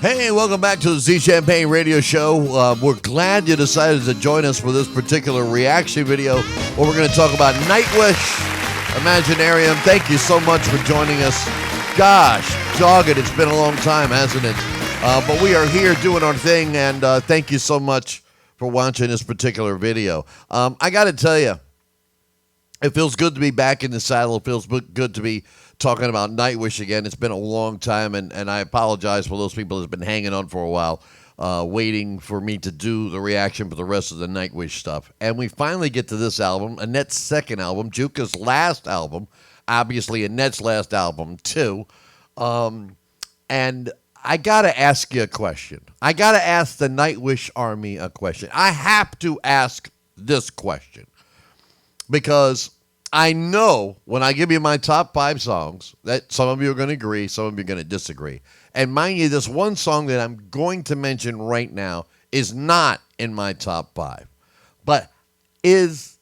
Hey, welcome back to the Z Champagne Radio Show. We're glad you decided to join us for this particular reaction video where we're going to talk about Nightwish Imaginaerum. Thank you so much for joining us. Gosh, dog it, it's been a long time, hasn't it? But we are here doing our thing, and thank you so much for watching this particular video. I got to tell you, it feels good to be back in the saddle. It feels good to be talking about Nightwish again. It's been a long time, and I apologize for those people that's been hanging on for a while, waiting for me to do the reaction for the rest of the Nightwish stuff. And we finally get to this album, Annette's second album, Juka's last album, obviously Annette's last album too. And I got to ask you a question. I got to ask the Nightwish Army a question. I have to ask this question because I know when I give you my top 5 songs that some of you are going to agree, some of you are going to disagree. And mind you, this one song that I'm going to mention right now is not in my top 5. But is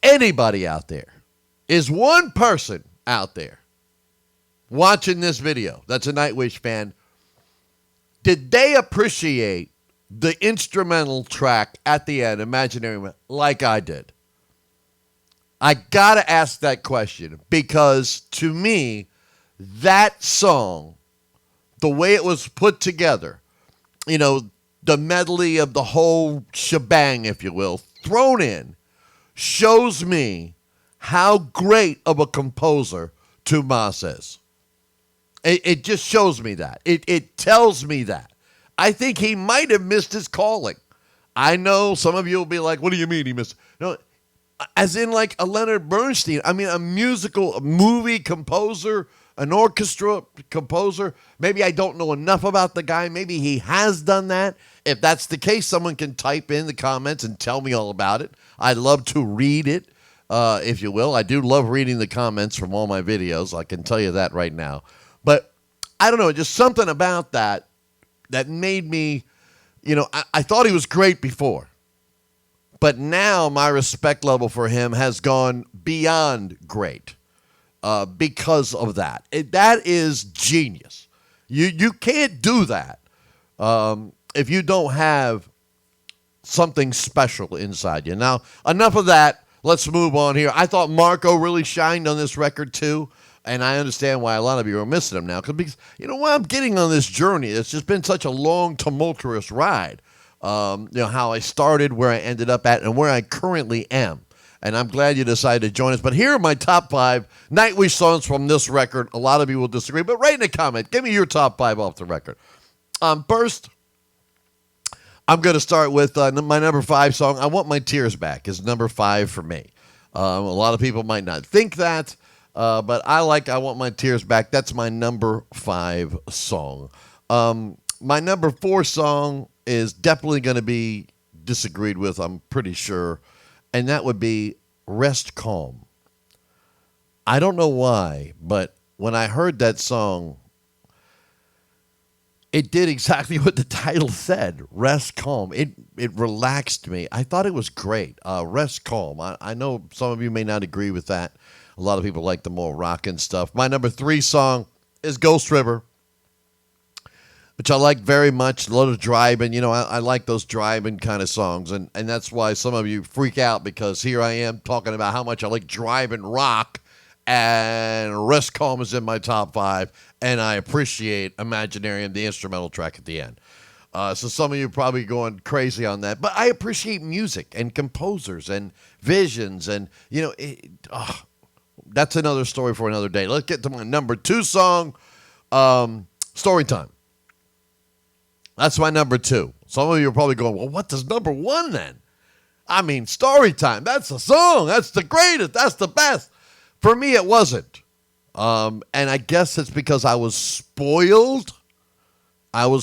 anybody out there, is one person out there watching this video that's a Nightwish fan, did they appreciate the instrumental track at the end, Imaginarium, like I did? I got to ask that question because to me, that song, the way it was put together, you know, the medley of the whole shebang, if you will, thrown in, shows me how great of a composer Tomas is. It just shows me that. It tells me that. I think he might have missed his calling. I know some of you will be like, what do you mean he missed? No, as in like a Leonard Bernstein. I mean, a movie composer, an orchestra composer. Maybe I don't know enough about the guy. Maybe he has done that. If that's the case, someone can type in the comments and tell me all about it. I'd love to read it, if you will. I do love reading the comments from all my videos. I can tell you that right now. But I don't know, just something about that made me, you know, I thought he was great before. But now my respect level for him has gone beyond great because of that. That is genius. You can't do that if you don't have something special inside you. Now, enough of that. Let's move on here. I thought Marco really shined on this record too. And I understand why a lot of you are missing him now. Because, you know, while I'm getting on this journey, it's just been such a long, tumultuous ride. You know, how I started, where I ended up at, and where I currently am. And I'm glad you decided to join us. But here are my top 5 Nightwish songs from this record. A lot of you will disagree, but write in a comment. Give me your top 5 off the record. First, I'm going to start with my number 5 song, I Want My Tears Back, is number 5 for me. A lot of people might not think that. But I Want My Tears Back. That's my number 5 song. My number 4 song is definitely going to be disagreed with, I'm pretty sure. And that would be Rest Calm. I don't know why, but when I heard that song, it did exactly what the title said, Rest Calm. It relaxed me. I thought it was great. Rest Calm. I know some of you may not agree with that. A lot of people like the more rockin' stuff. My number 3 song is Ghost River, which I like very much. A lot of driving. You know, I like those driving kind of songs. And that's why some of you freak out because here I am talking about how much I like driving rock. And Rest Calm is in my top 5. And I appreciate Imaginarium, the instrumental track at the end. So some of you are probably going crazy on that. But I appreciate music and composers and visions. And, you know, that's another story for another day. Let's get to my number 2 song, Storytime. That's my number 2. Some of you are probably going, well, what does number 1 then? I mean, Storytime, that's the song. That's the greatest. That's the best. For me, it wasn't. And I guess it's because I was spoiled. When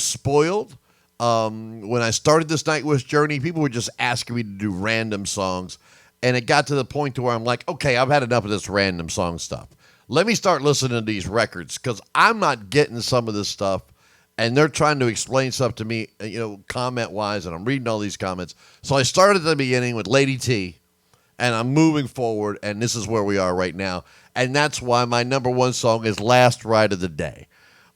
I started this Nightwish journey, people were just asking me to do random songs. And it got to the point to where I'm like, okay, I've had enough of this random song stuff. Let me start listening to these records because I'm not getting some of this stuff. And they're trying to explain stuff to me, you know, comment-wise, and I'm reading all these comments. So I started at the beginning with Lady T, and I'm moving forward, and this is where we are right now. And that's why my number 1 song is Last Ride of the Day.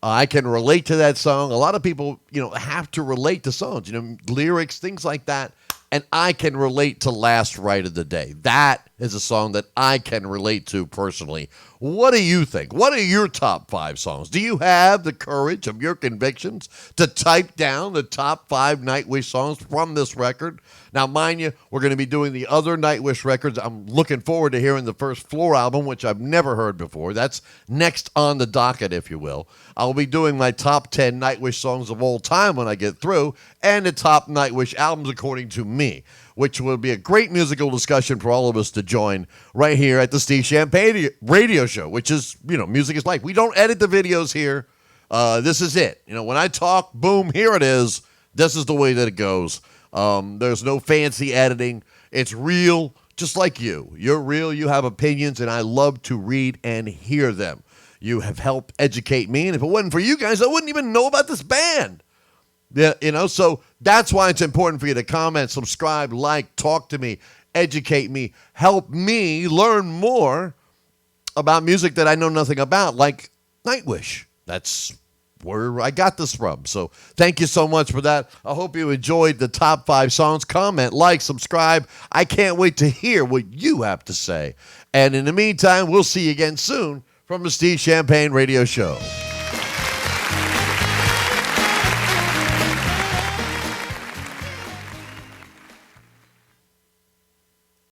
I can relate to that song. A lot of people, have to relate to songs, lyrics, things like that. And I can relate to Last Ride of the Day. That is a song that I can relate to personally. What do you think? What are your top 5 songs? Do you have the courage of your convictions to type down the top 5 Nightwish songs from this record? Now, mind you, we're going to be doing the other Nightwish records. I'm looking forward to hearing the First Floor album, which I've never heard before. That's next on the docket, if you will. I'll be doing my top 10 Nightwish songs of all time when I get through, and the top Nightwish albums according to me, which will be a great musical discussion for all of us to join right here at the Steve Champagne radio show, which is, music is life. We don't edit the videos here. This is it. When I talk, boom, here it is. This is the way that it goes. There's no fancy editing. It's real, just like you. You're real. You have opinions, and I love to read and hear them. You have helped educate me, and if it wasn't for you guys, I wouldn't even know about this band. Yeah, so that's why it's important for you to comment, subscribe, like, talk to me, educate me, help me learn more about music that I know nothing about, like Nightwish. That's where I got this from. So thank you so much for that. I hope you enjoyed the top 5 songs. Comment, like, subscribe. I can't wait to hear what you have to say. And in the meantime, we'll see you again soon from the Steve Champagne Radio Show.